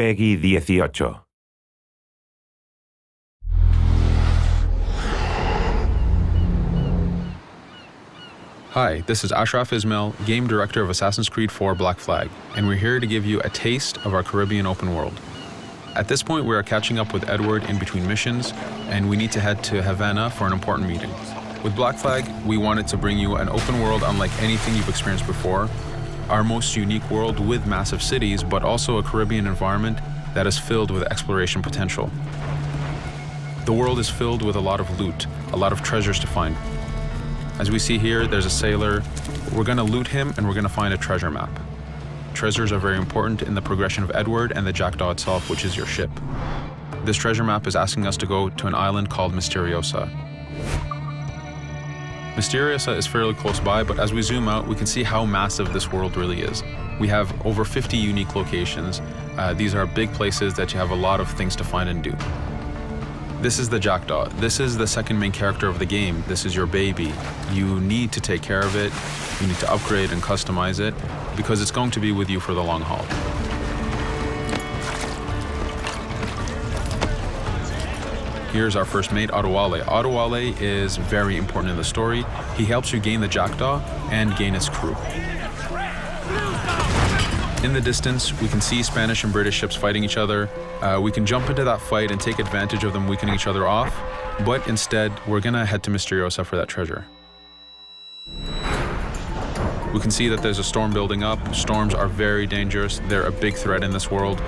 Peggy 18. Hi, this is Ashraf Ismail, Game Director of Assassin's Creed 4 Black Flag, and we're here to give you a taste of our Caribbean open world. At this point, we are catching up with Edward in between missions, and we need to head to Havana for an important meeting. With Black Flag, we wanted to bring you an open world unlike anything you've experienced before, our most unique world with massive cities, but also a Caribbean environment that is filled with exploration potential. The world is filled with a lot of loot, a lot of treasures to find. As we see here, there's a sailor. We're gonna loot him and we're gonna find a treasure map. Treasures are very important in the progression of Edward and the Jackdaw itself, which is your ship. This treasure map is asking us to go to an island called Misteriosa. Misteriosa is fairly close by, but as we zoom out, we can see how massive this world really is. We have over 50 unique locations. These are big places that you have a lot of things to find and do. This is the Jackdaw. This is the second main character of the game. This is your baby. You need to take care of it. You need to upgrade and customize it because it's going to be with you for the long haul. Here's our first mate, Otro. Otro is very important in the story. He helps you gain the Jackdaw and gain its crew. In the distance, we can see Spanish and British ships fighting each other. We can jump into that fight and take advantage of them weakening each other off, but instead, we're gonna head to Misteriosa for that treasure. We can see that there's a storm building up. Storms are very dangerous. They're a big threat in this world.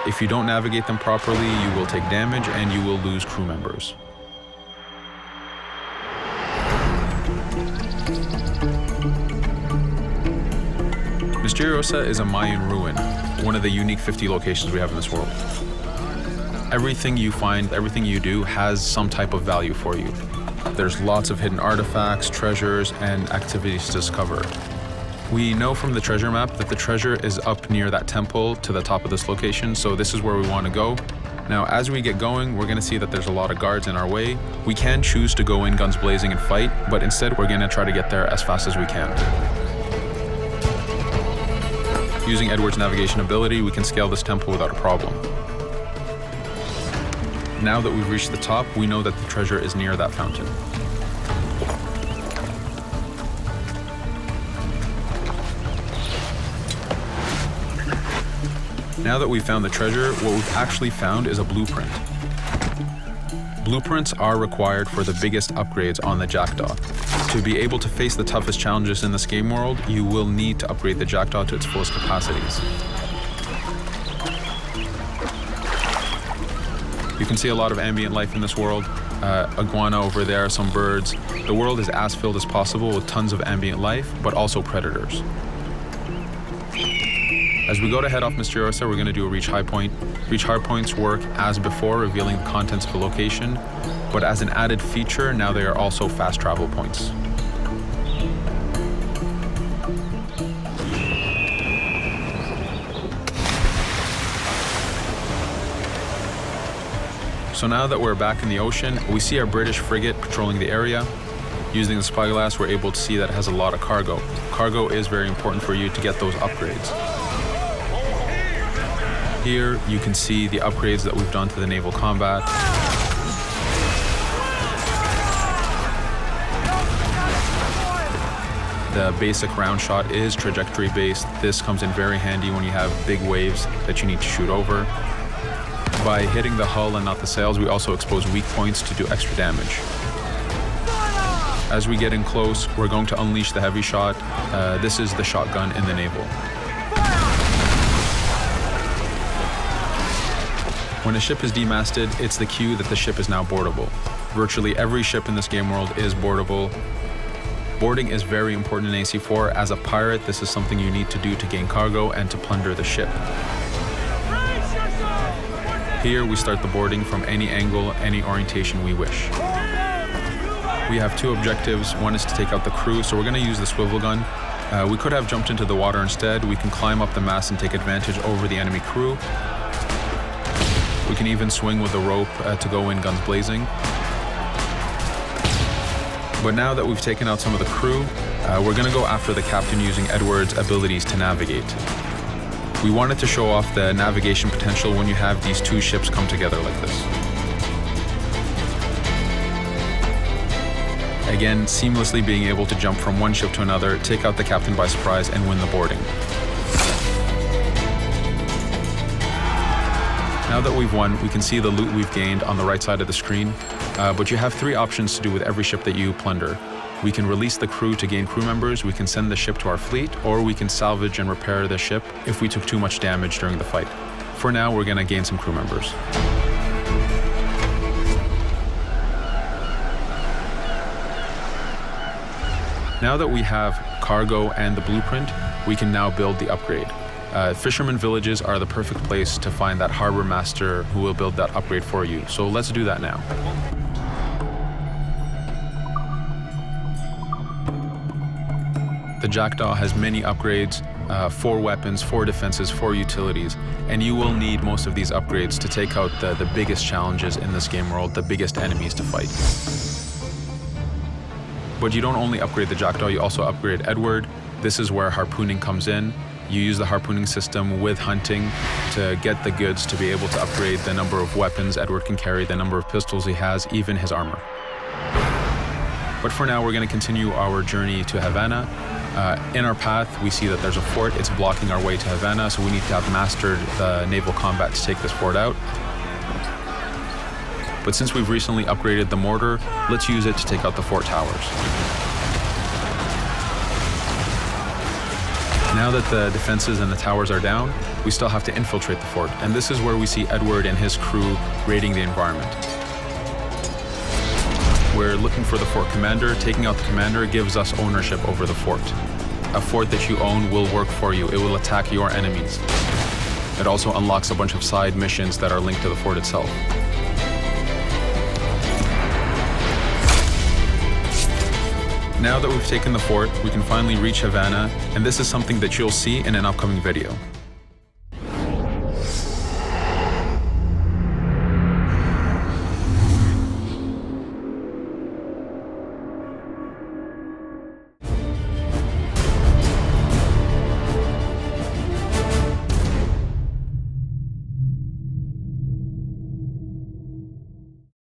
If you don't navigate them properly, you will take damage and you will lose crew members. Misteriosa is a Mayan ruin, one of the unique 50 locations we have in this world. Everything you find, everything you do has some type of value for you. There's lots of hidden artifacts, treasures, and activities to discover. We know from the treasure map that the treasure is up near that temple to the top of this location, so this is where we want to go. Now, as we get going, we're going to see that there's a lot of guards in our way. We can choose to go in guns blazing and fight, but instead we're going to try to get there as fast as we can. Using Edward's navigation ability, we can scale this temple without a problem. Now that we've reached the top, we know that the treasure is near that fountain. Now that we've found the treasure, what we've actually found is a blueprint. Blueprints are required for the biggest upgrades on the Jackdaw. To be able to face the toughest challenges in this game world, you will need to upgrade the Jackdaw to its fullest capacities. You can see a lot of ambient life in this world. Iguana over there, some birds. The world is as filled as possible with tons of ambient life, but also predators. As we go to head off Misteriosa, we're going to do a reach high point. Reach high points work as before, revealing the contents of a location, but as an added feature, now they are also fast travel points. So now that we're back in the ocean, we see our British frigate patrolling the area. Using the spyglass, we're able to see that it has a lot of cargo. Cargo is very important for you to get those upgrades. Here, you can see the upgrades that we've done to the naval combat. The basic round shot is trajectory based. This comes in very handy when you have big waves that you need to shoot over. By hitting the hull and not the sails, we also expose weak points to do extra damage. As we get in close, we're going to unleash the heavy shot. This is the shotgun in the naval. When a ship is demasted, it's the cue that the ship is now boardable. Virtually every ship in this game world is boardable. Boarding is very important in AC4. As a pirate, this is something you need to do to gain cargo and to plunder the ship. Here, we start the boarding from any angle, any orientation we wish. We have two objectives. One is to take out the crew, so we're going to use the swivel gun. We could have jumped into the water instead. We can climb up the mast and take advantage over the enemy crew. We can even swing with the rope to go in guns blazing. But now that we've taken out some of the crew, we're going to go after the captain using Edward's abilities to navigate. We wanted to show off the navigation potential when you have these two ships come together like this. Again, seamlessly being able to jump from one ship to another, take out the captain by surprise, and win the boarding. Now that we've won, we can see the loot we've gained on the right side of the screen, but you have three options to do with every ship that you plunder. We can release the crew to gain crew members, we can send the ship to our fleet, or we can salvage and repair the ship if we took too much damage during the fight. For now, we're going to gain some crew members. Now that we have cargo and the blueprint, we can now build the upgrade. Fisherman villages are the perfect place to find that harbor master who will build that upgrade for you. So let's do that now. The Jackdaw has many upgrades, 4 weapons, 4 defenses, 4 utilities, and you will need most of these upgrades to take out the biggest challenges in this game world, the biggest enemies to fight. But you don't only upgrade the Jackdaw, you also upgrade Edward. This is where harpooning comes in. You use the harpooning system with hunting to get the goods to be able to upgrade the number of weapons Edward can carry, the number of pistols he has, even his armor. But for now, we're going to continue our journey to Havana. In our path, we see that there's a fort. It's blocking our way to Havana, so we need to have mastered the naval combat to take this fort out. But since we've recently upgraded the mortar, let's use it to take out the fort towers. Now that the defenses and the towers are down, we still have to infiltrate the fort, and this is where we see Edward and his crew raiding the environment. We're looking for the fort commander. Taking out the commander gives us ownership over the fort. A fort that you own will work for you. It will attack your enemies. It also unlocks a bunch of side missions that are linked to the fort itself. Now that we've taken the fort, we can finally reach Havana, and this is something that you'll see in an upcoming video.